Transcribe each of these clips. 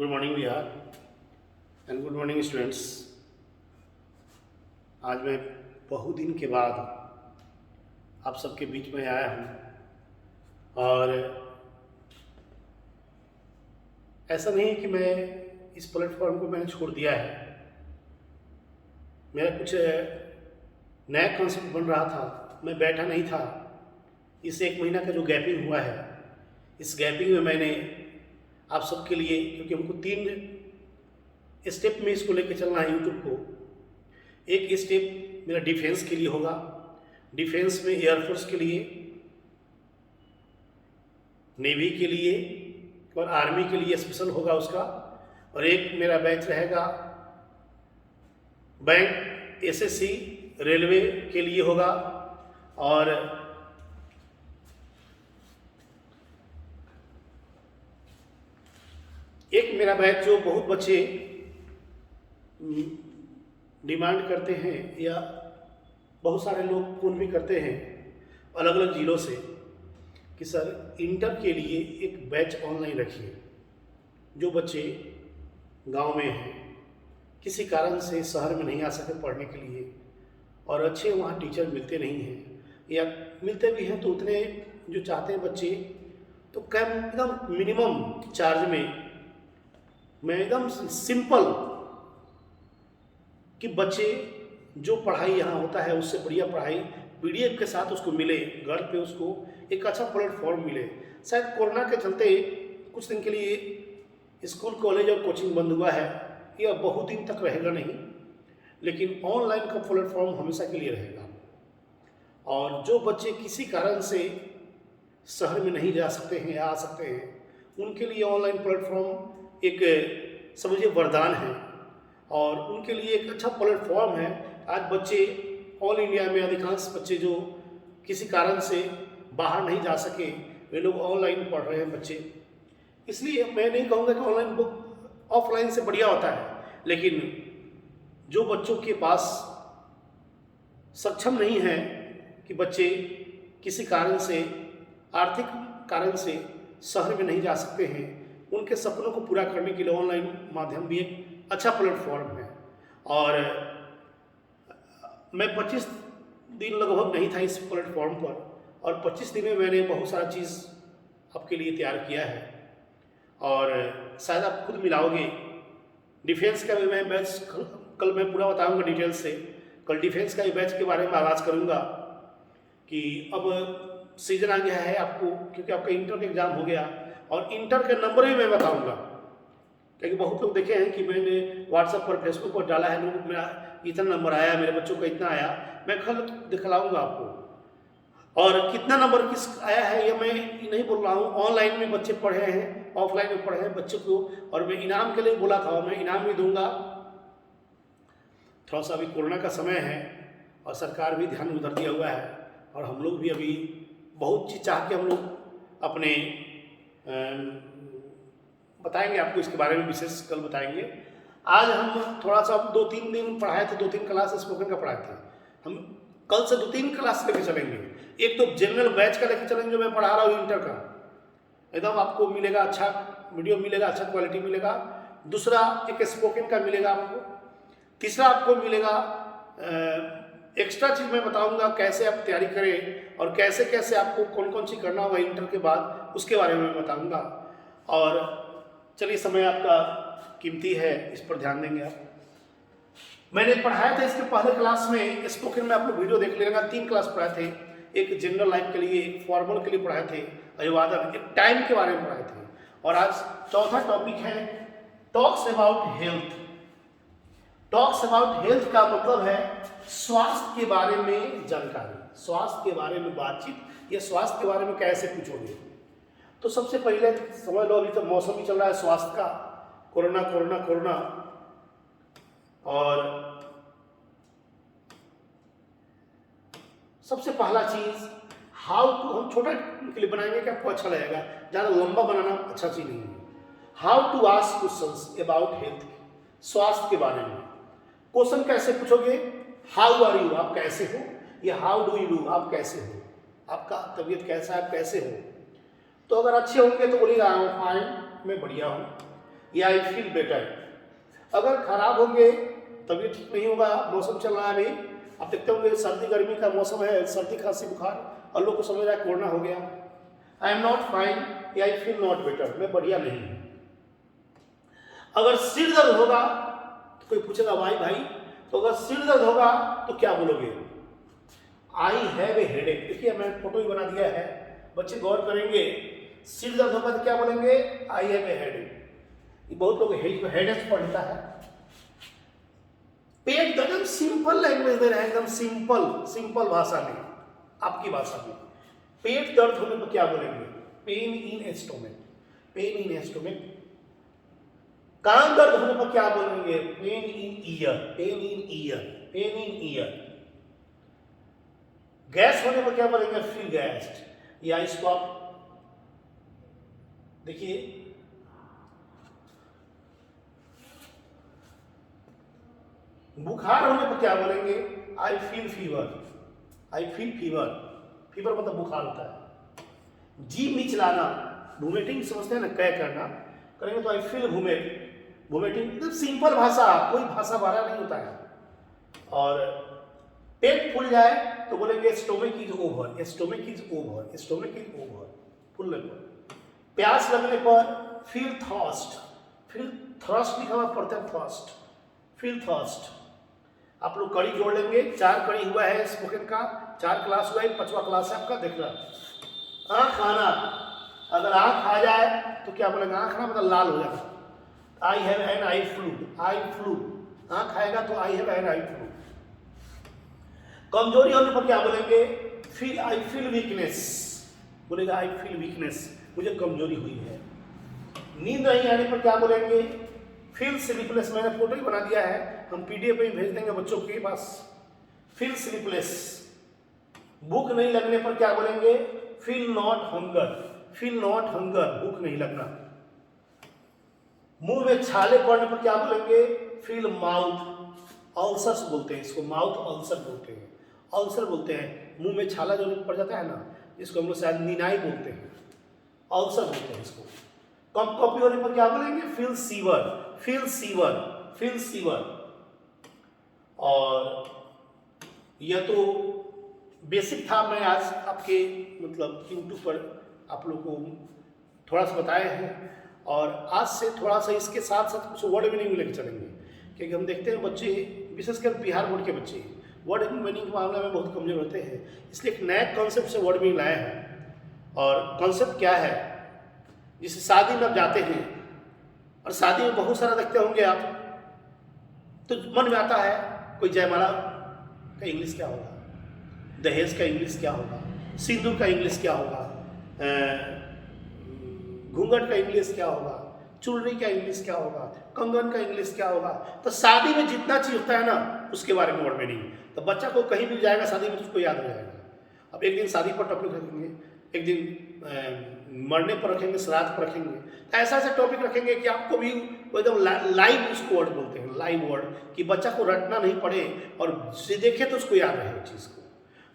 Good morning Bihar and good morning students. आज मैं बहुत दिन के बाद आप सबके बीच में आया हूँ और ऐसा नहीं कि मैं इस प्लेटफॉर्म को मैंने छोड़ दिया है। मेरा कुछ नया कॉन्सेप्ट बन रहा था, मैं बैठा नहीं था। इस एक महीना का जो गैपिंग हुआ है, इस गैपिंग में मैंने आप सबके लिए, क्योंकि हमको 3 स्टेप में इसको लेके चलना है यूट्यूब को। एक स्टेप मेरा डिफेंस के लिए होगा, डिफेंस में एयरफोर्स के लिए, नेवी के लिए और आर्मी के लिए स्पेशल होगा उसका। और एक मेरा बैच रहेगा बैंक, एसएससी, रेलवे के लिए होगा। और एक मेरा बैच जो बहुत बच्चे डिमांड करते हैं या बहुत सारे लोग फोन भी करते हैं अलग अलग ज़िलों से कि सर इंटर के लिए एक बैच ऑनलाइन रखिए। जो बच्चे गांव में हैं, किसी कारण से शहर में नहीं आ सके पढ़ने के लिए और अच्छे वहाँ टीचर मिलते नहीं हैं, या मिलते भी हैं तो उतने जो चाहते हैं बच्चे, तो कम एकदम मिनिमम चार्ज में मैं एकदम सिंपल कि बच्चे जो पढ़ाई यहाँ होता है उससे बढ़िया पढ़ाई पीडीएफ के साथ उसको मिले, घर पे उसको एक अच्छा प्लेटफॉर्म मिले। शायद कोरोना के चलते कुछ दिन के लिए स्कूल, कॉलेज और कोचिंग बंद हुआ है, यह बहुत दिन तक रहेगा नहीं, लेकिन ऑनलाइन का प्लेटफॉर्म हमेशा के लिए रहेगा। और जो बच्चे किसी कारण से शहर में नहीं जा सकते हैं या आ सकते हैं, उनके लिए ऑनलाइन प्लेटफॉर्म एक समझिए वरदान है और उनके लिए एक अच्छा प्लेटफॉर्म है। आज बच्चे ऑल इंडिया में अधिकांश बच्चे जो किसी कारण से बाहर नहीं जा सके, वे लोग ऑनलाइन पढ़ रहे हैं बच्चे। इसलिए मैं नहीं कहूँगा कि ऑनलाइन बुक ऑफलाइन से बढ़िया होता है, लेकिन जो बच्चों के पास सक्षम नहीं है कि बच्चे किसी कारण से, आर्थिक कारण से शहर में नहीं जा सकते हैं, उनके सपनों को पूरा करने के लिए ऑनलाइन माध्यम भी एक अच्छा प्लेटफॉर्म है। और मैं 25 दिन लगभग नहीं था इस प्लेटफॉर्म पर, और 25 दिन में मैंने बहुत सारा चीज़ आपके लिए तैयार किया है और शायद आप खुद मिलाओगे। डिफेंस का भी मैं बैच कल मैं पूरा बताऊंगा डिटेल से। कल डिफेंस का भी बैच के बारे में आगाज़ करूंगा कि अब सीजन आ गया है आपको, क्योंकि आपका इंटर का एग्ज़ाम हो गया और इंटर के नंबर भी मैं बताऊंगा। क्योंकि बहुत लोग देखे हैं कि मैंने व्हाट्सएप पर, फेसबुक पर डाला है, लोग मेरा इतना नंबर आया, मेरे बच्चों का इतना आया। मैं कल दिखलाऊंगा आपको, और कितना नंबर किस आया है ये मैं नहीं बोल रहा हूँ। ऑनलाइन में बच्चे पढ़े हैं, ऑफलाइन में पढ़े हैं बच्चों को, और मैं इनाम के लिए बोला था, मैं इनाम भी दूंगा। थोड़ा सा अभी कोरोना का समय है और सरकार भी ध्यान उधर दिया हुआ है, और हम लोग भी अभी बहुत चीज़ चाह के हम लोग अपने बताएंगे आपको इसके बारे में, विशेष कल बताएंगे। आज हम थोड़ा सा 2-3 दिन पढ़ाए थे, 2-3 क्लास स्पोकन का पढ़ाए थे। हम कल से 2-3 क्लास लेके चलेंगे। एक तो जनरल बैच का लेके चलेंगे जो मैं पढ़ा रहा हूँ इंटर का, एकदम आपको मिलेगा, अच्छा वीडियो मिलेगा, अच्छा क्वालिटी मिलेगा। दूसरा एक स्पोकन का मिलेगा आपको। तीसरा आपको मिलेगा एक्स्ट्रा चीज़ मैं बताऊंगा कैसे आप तैयारी करें और कैसे कैसे आपको कौन कौन सी करना होगा इंटर के बाद, उसके बारे में मैं बताऊंगा। और चलिए, समय आपका कीमती है, इस पर ध्यान देंगे आप। मैंने पढ़ाया था इसके पहले क्लास में स्पोकन में, आप लोग वीडियो देख लेगा। 3 क्लास पढ़ाए थे, एक जनरल लाइफ के लिए, एक फॉर्मल के लिए पढ़ाए थे, अभिवादन, एक टाइम के बारे में पढ़ाए थे। और आज चौथा टॉपिक है talks about health. Talks about health का मतलब है स्वास्थ्य के बारे में जानकारी, स्वास्थ्य के बारे में बातचीत, या स्वास्थ्य के बारे में कैसे पूछोगे। तो सबसे पहले समझ लो, अभी तो मौसम ही चल रहा है स्वास्थ्य का, कोरोना कोरोना कोरोना। और सबसे पहला चीज, हाउ टू, हम छोटा के लिए बनाएंगे कि आपको अच्छा लगेगा, ज़्यादा लंबा बनाना अच्छा चीज नहीं है। How to ask questions about health, स्वास्थ्य के बारे में क्वेश्चन कैसे पूछोगे। हाउ आर यू, आप कैसे हो, या हाउ डू यू डू, आप कैसे हो, आपका तबीयत कैसा है, आप कैसे हो। तो अगर अच्छे होंगे तो बोलिएगा आई एम फाइन, मैं बढ़िया हूँ। या आई फील बेटर। अगर खराब होंगे तबीयत ठीक नहीं होगा, मौसम चल रहा है अभी, आप देखते होंगे सर्दी गर्मी का मौसम है, सर्दी खांसी बुखार, और लोग को समझ रहा है कोरोना हो गया। आई एम नॉट फाइन या आई फील नॉट बेटर, मैं बढ़िया नहीं हूं। अगर सिर दर्द होगा तो कोई पूछेगा भाई भाई, तो अगर सिर दर्द होगा तो क्या बोलोगे? I have a headache. देखिए मैंने फोटो भी बना दिया है, बच्चे गौर करेंगे। सिर दर्द होगा तो क्या बोलेंगे? I have a headache. बहुत लोग हेडेक पढ़ता है। पेट दर्द, एकदम सिंपल लैंग्वेज दे रहे हैं, एकदम सिंपल भाषा में, आपकी भाषा में। पेट दर्द होने पर क्या बोलेंगे? Pain in एस्टोमक, pain in एस्टोमक। कान दर्द होने पर क्या बोलेंगे? Pain in year, pain in year, pain in year. Gas होने पर क्या बोलेंगे? फील गैस्ड या इसको आप देखिए, बुखार होने पर क्या बोलेंगे? I feel fever, I feel fever. Fever मतलब बुखार होता है। जीभ मिचलाना, वोमिटिंग समझते हैं ना, कै करना, करेंगे तो आई फील वोमिटिंग। एकदम सिंपल भाषा, कोई भाषा बारा नहीं होता है। और पेट फूल जाए तो बोलेंगे stomach is over, stomach is over, stomach is over, फूलने पर। प्यास लगने पर फील थर्स्ट, फील थर्स्ट लिखा हुआ पढ़ते हैं, थर्स्ट, फील थर्स्ट। आप लोग कड़ी जोड़ लेंगे, 4 कड़ी हुआ है स्पोकन का, 4 क्लास हुआ है, 5वां क्लास है आपका, देखना। आँख आना, अगर आँख आ जाए तो क्या बोलेंगे? आँख आना मतलब लाल हो जाना। I have an eye flu, eye flu, आँख आएगा तो I have an eye flu. कमजोरी होने पर क्या बोलेंगे? फील, आई फील वीकनेस, बोलेगा आई फील वीकनेस, मुझे कमजोरी हुई है। नींद नहीं आने पर क्या बोलेंगे? Feel sleepless. मैंने फोटो ही बना दिया है, हम पीडीएफ में भेज देंगे बच्चों के पास। Feel sleepless. भूख नहीं लगने पर क्या बोलेंगे? Feel not hunger, feel not hunger, भूख नहीं लगना। मुंह में छाले पड़ने पर क्या बोलेंगे? फील माउथ अल्सर्स बोलते हैं इसको, माउथ अल्सर बोलते हैं, अल्सर बोलते हैं। मुंह में छाला जो पड़ जाता है ना, इसको हम लोग शायद निनाई बोलते हैं, अल्सर बोलते हैं इसको। कम कॉपी होने पर क्या बोलेंगे? Feel sewer, feel sewer, feel sewer. और यह तो बेसिक था, मैं आज आपके मतलब यूट्यूब पर आप लोग को थोड़ा सा बताए हैं। और आज से थोड़ा सा इसके साथ साथ कुछ वर्ड मीनिंग लेकर चलेंगे, क्योंकि हम देखते हैं बच्चे, विशेषकर बिहार बोर्ड के बच्चे वर्ड मीनिंग के मामले में बहुत कमजोर होते हैं। इसलिए एक नया कॉन्सेप्ट से वर्ड मीनिंग लाए हैं। और कॉन्सेप्ट क्या है? जिसे शादी में आप जाते हैं, और शादी में बहुत सारा देखते होंगे आप, तो मन में आता है कोई जयमाला का इंग्लिश क्या होगा, दहेज का इंग्लिश क्या होगा, सिंदूर का इंग्लिश क्या होगा, घूंघट का इंग्लिश क्या होगा, चुनरी का इंग्लिश क्या होगा, कंगन का इंग्लिश क्या होगा। तो शादी में जितना चीज होता है ना, उसके बारे में वर्ड मीनिंग। तो बच्चा को कहीं भी जाएगा शादी में तो उसको याद हो जाएगा। अब एक दिन शादी पर टॉपिक रखेंगे, एक दिन मरने पर रखेंगे, श्राद्ध पर रखेंगे, तो ऐसा ऐसा टॉपिक रखेंगे कि आपको भी एकदम लाइव उसको वर्ड बोलते हैं, लाइव वर्ड, कि बच्चा को रटना नहीं पड़े और से देखे तो उसको याद रहे उस चीज़ को।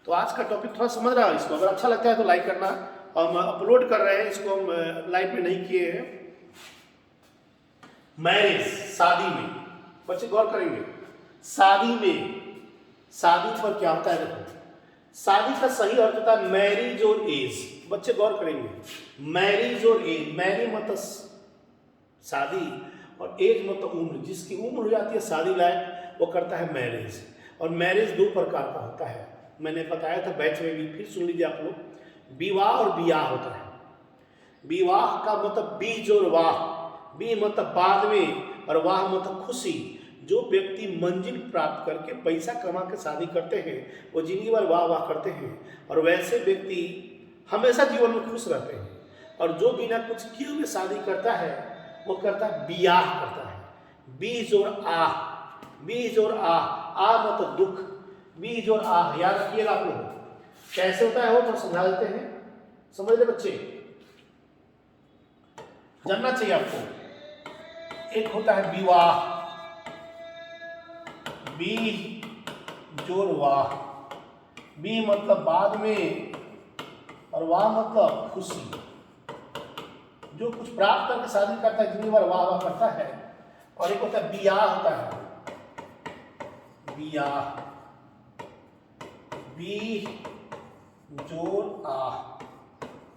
तो आज का टॉपिक थोड़ा समझ रहा है इसको, अगर अच्छा लगता है तो लाइक करना। और हम अपलोड कर रहे हैं इसको, हम लाइव में नहीं किए हैं। मैरिज, शादी में, बच्चे गौर करेंगे, शादी में, शादी पर क्या होता है? देखो, शादी का सही अर्थ होता है मैरिज और एज। बच्चे गौर करेंगे, मैरिज और एज, मैरी मतलब शादी और एज मतलब उम्र। जिसकी उम्र हो जाती है शादी लायक वो करता है मैरिज। और मैरिज 2 प्रकार का होता है, मैंने बताया था बैच में भी, फिर सुन लीजिए आप लोग। विवाह और बियाह होता है। विवाह का मतलब बीज और वाह, बी मतलब बाद में और वाह मतलब खुशी। जो व्यक्ति मंजिल प्राप्त करके पैसा कमा के शादी करते हैं वो जिंदगी भर वाह वाह करते हैं, और वैसे व्यक्ति हमेशा जीवन में खुश रहते हैं। और जो बिना कुछ किए हुए शादी करता है वो करता है बियाह करता है। बीज और आह, बीज और आह मतलब दुख, बीज और आह याद रखिएगा आप लोग। कैसे होता है वो तो समझा देते हैं, समझ ले बच्चे, जानना चाहिए आपको। एक होता है विवाह, बीज जोर वाह, बी मतलब बाद में और वाह मतलब खुशी। जो कुछ प्राप्त करके शादी करता है, जितनी बार वाह वाह करता है। और एक होता है बियाह होता है, बियाह, बी जोर आह,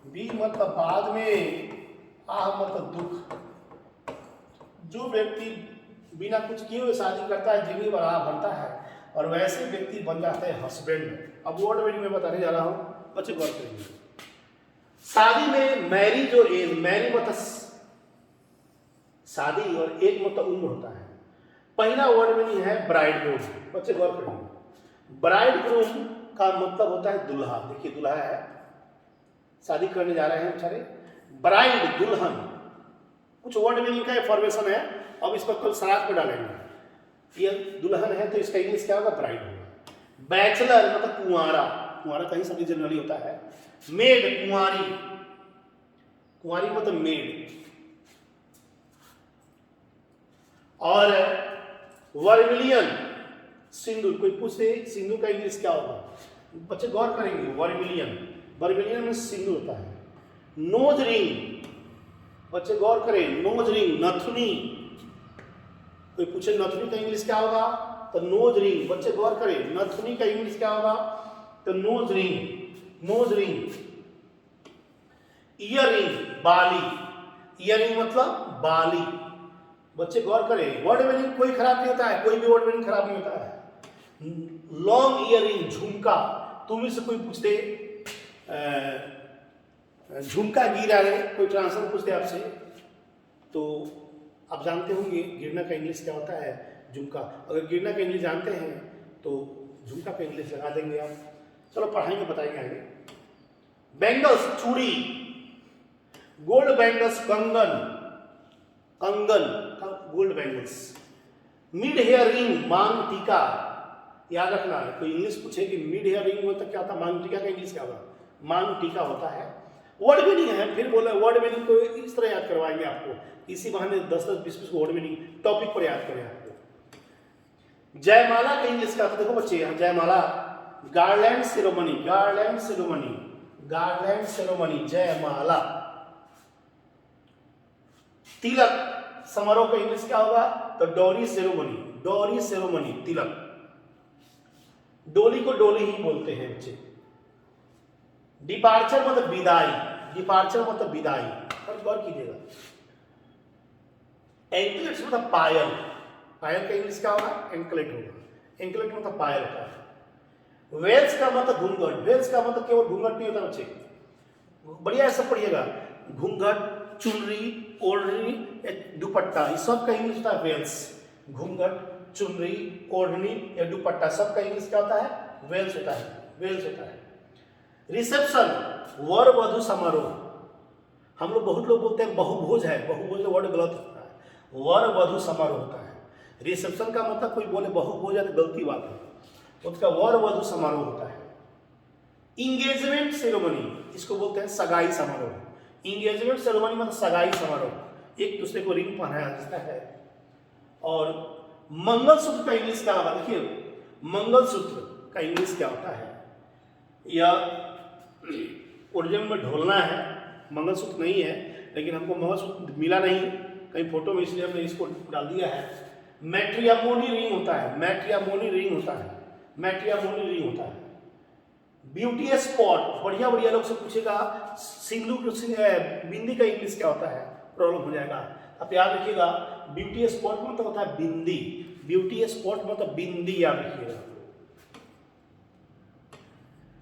बी मतलब बाद में, आह मतलब दुख। जो व्यक्ति बिना कुछ किए हुए शादी करता है, जिंदगी भर आह भरता है, और वैसे व्यक्ति बन जाते हैं हस्बैंड। अब वर्ड मीनिंग में बताने जा रहा हूं, बच्चे गौर करेंगे। शादी में मैरी जो एज, मैरी मतलब शादी और एक मतलब उम्र होता है। पहला वर्ड मीनिंग है ब्राइड ग्रूम, बच्चे गौर करेंगे। ब्राइड ग्रूम का मतलब होता है दुल्हा। देखिए दुल्हा है, शादी करने जा रहे हैं बेचारे, ब्राइड दुल्हन, कुछ वर्ड मीनिंग का फॉर्मेशन है। अब इस पर कल सराज में डालेंगे। ये दुल्हन है तो इसका इंग्लिश क्या होगा, ब्राइड होगा। बैचलर मतलब कुंवारा, कुंवारा कहीं सभी जनरली होता है। मेड कुंवारी, कुंवारी मतलब मेड। और वर्मिलियन सिंदूर, कोई पूछे सिंदूर का इंग्लिश क्या होगा, बच्चे गौर करेंगे। वर्मिलियन, वर्मिलियन में सिंदूर होता है। नोज रिंग, बच्चे गौर करें, नोज रिंग, नथुनी, कोई पूछे नथुनी का इंग्लिश क्या होगा, तो नोज रिंग, बच्चे गौर करें, नथुनी का इंग्लिश क्या होगा, तो nose ring, nose ring. Earring, बाली, ईयर रिंग मतलब बाली, बच्चे गौर करें। वर्ड मीनिंग कोई खराब नहीं होता है, कोई भी वर्ड मीनिंग खराब नहीं होता है। लॉन्ग ईयर रिंग, झुमका, तुम से कोई पूछते झुमका गिरा है, कोई ट्रांसफर पूछते आपसे, तो आप जानते होंगे गिरना का इंग्लिश क्या होता है, झुमका। अगर गिरना का इंग्लिश जानते हैं तो झुमका का इंग्लिश लगा देंगे आप। चलो पढ़ाएंगे, बताएंगे आगे। बैंगल्स, चूड़ी, गोल्ड बैंगल्स, कंगन, कंगन, gold bangles. Mid hair ring, maang tikka, याद रखना है। कोई इंग्लिश पूछे कि मिड हेयर रिंग मतलब क्या होता है, मांग टीका का इंग्लिश क्या होगा, मांग टीका होता है। वर्ड मीनिंग है, फिर बोला वर्ड मीनिंग को इस तरह याद करवाएंगे आपको, इसी बहाने 10-10, 20-20 वर्ड मीनिंग टॉपिक पर याद करें आपको। जयमाला का इंग्लिश क्या होता है, देखो बच्चे यहाँ जयमाला, garland ceremony, garland ceremony, garland ceremony, जयमाला। तिलक समारोह का इंग्लिश क्या होगा, तो डोरी सेरेमनी, डोरी सेरेमनी, तिलक। डोली को डोली ही बोलते हैं बच्चे। डिपार्चर मतलब विदाई, डिपार्चर मतलब विदाई, पर गौर कीजिएगा। एंकलेट्स मतलब पायल, पायल का इंग्लिश क्या होगा, एंकलेट होगा, एंकलेट मतलब पायल होता है। वेल्स का मतलब घूंघट, वेल्स का मतलब केवल घूंघट नहीं होता बच्चे, बढ़िया ऐसा पढ़िएगा। घूंघट, चुनरी, ओढ़नी, दुपट्टा, इस सब का इंग्लिश होता है वेल्स। घूंघट, चुनरी, ओढ़नी या दुपट्टा, सब का इंग्लिश क्या होता है, वेल्स होता है, वेल्स होता है। रिसेप्शन, वर वधु समारोह, हम लोग बहुत लोग बोलते हैं बहुभोज है, बहुभोज वर्ड गलत होता है, वर वधु समारोह होता है। रिसेप्शन का मतलब कोई बोले बहुभोज है तो गलती बात है, उसका वर वधु समारोह होता है। इंगेजमेंट सेरेमनी, इसको बोलते हैं सगाई समारोह। इंगेजमेंट सेरेमनी मतलब सगाई समारोह, एक दूसरे को रिंग पहनाया जाता है। और मंगलसूत्र का इंग्लिश क्या होगा, देखिए मंगलसूत्र का इंग्लिश क्या होता है, या ओरिजिनल में ढोलना है, मंगलसूत्र नहीं है, लेकिन हमको मंगलसूत्र मिला नहीं कहीं फोटो में, इसलिए हमने इसको डाल दिया है। मैट्रियामोनी रिंग होता है, मैट्रियामोनी रिंग होता है, मैट्रियामोनी रिंग होता है। ब्यूटी स्पॉट, बढ़िया बढ़िया लोग से पूछेगा सिंदूर बिंदी का इंग्लिश क्या होता है, प्रॉब्लम हो जाएगा। आप याद रखिएगा, ब्यूटी स्पॉट मतलब होता है बिंदी, ब्यूटी स्पॉट मतलब बिंदी, याद रखिएगा।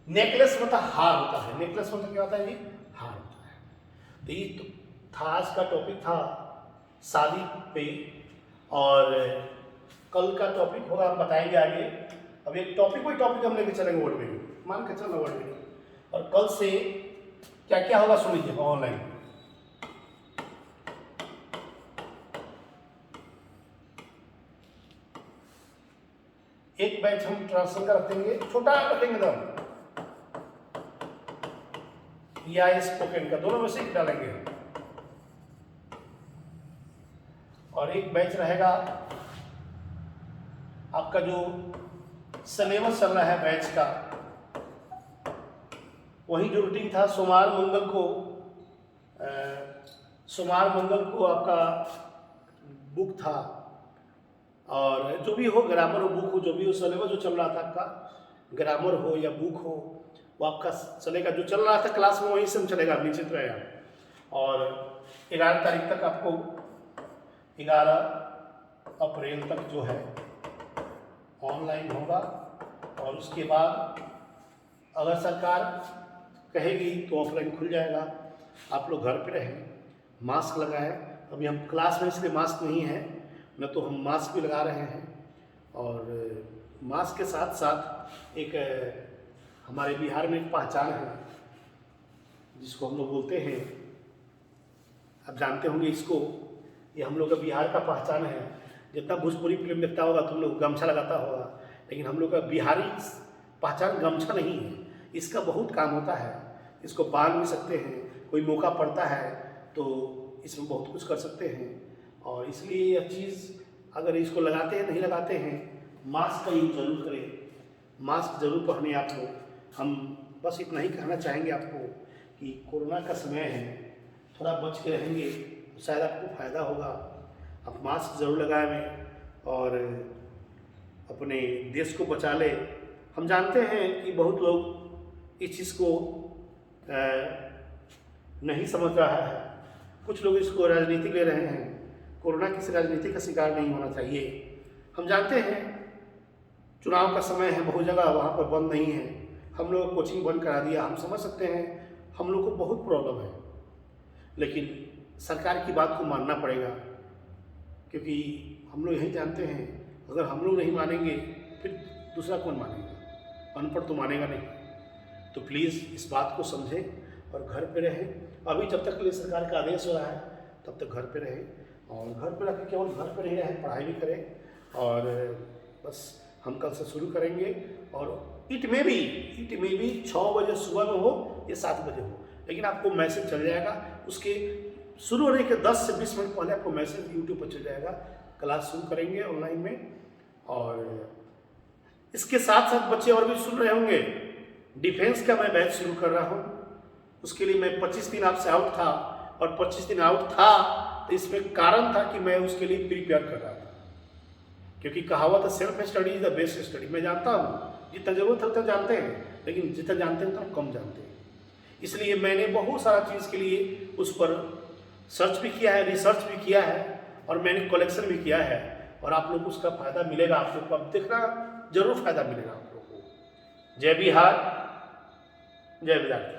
नेकलेस मतलब हार होता है, नेकलेस मतलब क्या होता है जी, हार होता है। तो ये था आज का टॉपिक था शादी पे, और कल का टॉपिक होगा हम बताएंगे आगे। अब एक टॉपिक कोई टॉपिक हम लेके चलेंगे वर्ड में, मान के चलना वर्ड में, और कल से क्या क्या होगा सुन लीजिएगा ऑनलाइन। एक बैच हम ट्रांसफर का रखेंगे, छोटा रखेंगे एकदम, या स्पोकन का, दोनों में से एक डालेंगे। और एक बैच रहेगा आपका जो सिलेबस चल रहा है बैच का, वही जो रूटीन था, सोमवार मंगल को सोमवार मंगल को आपका बुक था, और जो भी हो, ग्रामर हो, बुक हो, जो भी हो, सिलेबस जो चल रहा था आपका, ग्रामर हो या बुक हो, वो आपका चलेगा। जो चल रहा था क्लास में वही सब चलेगा, निश्चित रहेगा। और 11 तारीख तक आपको, 11 अप्रैल तक जो है ऑनलाइन होगा। और उसके बाद अगर सरकार कहेगी तो ऑफलाइन खुल जाएगा। आप लोग घर पे रहें, मास्क लगाएं। अभी हम क्लास में इसलिए मास्क नहीं है, न तो हम मास्क भी लगा रहे हैं। और मास्क के साथ साथ एक हमारे बिहार में एक पहचान है जिसको हम लोग बोलते हैं, आप जानते होंगे इसको, ये हम लोग का बिहार का पहचान है। जितना भोजपुरी फिल्म देखता होगा तुम लोग गमछा लगाता होगा, लेकिन हम लोग का बिहारी पहचान गमछा नहीं है, इसका बहुत काम होता है। इसको बांध भी सकते हैं, कोई मौका पड़ता है तो इसमें बहुत कुछ कर सकते हैं। और इसलिए यह चीज़ अगर इसको लगाते हैं, नहीं लगाते हैं, मास्क का यूज जरूर करें, मास्क जरूर पहने आप लोग। हम बस इतना ही कहना चाहेंगे आपको कि कोरोना का समय है, थोड़ा बच के रहेंगे तो शायद आपको फ़ायदा होगा। आप मास्क ज़रूर लगाएं और अपने देश को बचा ले। हम जानते हैं कि बहुत लोग इस चीज़ को नहीं समझ रहा है, कुछ लोग इसको राजनीति ले रहे हैं। कोरोना किसी राजनीति का शिकार नहीं होना चाहिए। हम जानते हैं चुनाव का समय है, बहुत जगह वहाँ पर बंद नहीं है, हम लोग कोचिंग बंद करा दिया। हम समझ सकते हैं हम लोग को बहुत प्रॉब्लम है, लेकिन सरकार की बात को मानना पड़ेगा, क्योंकि हम लोग यही जानते हैं अगर हम लोग नहीं मानेंगे फिर दूसरा कौन मानेगा, अनपढ़ तो मानेगा नहीं। तो प्लीज़ इस बात को समझें और घर पे रहें। अभी जब तक के लिए सरकार का आदेश हो रहा है तब तक घर पे रहें, और घर पे रह के केवल घर पे नहीं रहें, पढ़ाई भी करें। और बस हम कल से शुरू करेंगे, और इट में भी 6 बजे सुबह में हो या 7 बजे हो, लेकिन आपको मैसेज चल जाएगा। उसके शुरू होने के 10 से 20 मिनट पहले आपको मैसेज यूट्यूब पर चल जाएगा। क्लास शुरू करेंगे ऑनलाइन में। और इसके साथ साथ बच्चे और भी सुन रहे होंगे, डिफेंस का मैं बैच शुरू कर रहा हूँ। उसके लिए मैं 25 दिन आपसे आउट था, और 25 दिन आउट था तो इसमें कारण था कि मैं उसके लिए प्रिपेयर कर रहा था। क्योंकि कहावत है self study is the best study. मैं जानता हूँ जितना ज़रूरत है उतना जानते हैं, लेकिन जितना जानते हैं उतना कम जानते हैं। इसलिए मैंने बहुत सारा चीज़ के लिए उस पर सर्च भी किया है, रिसर्च भी किया है, और मैंने कलेक्शन भी किया है। और आप लोग को उसका फ़ायदा मिलेगा, आप लोग को अब देखना जरूर फ़ायदा मिलेगा आप लोग को। जय बिहार, जय विद्यार्थी।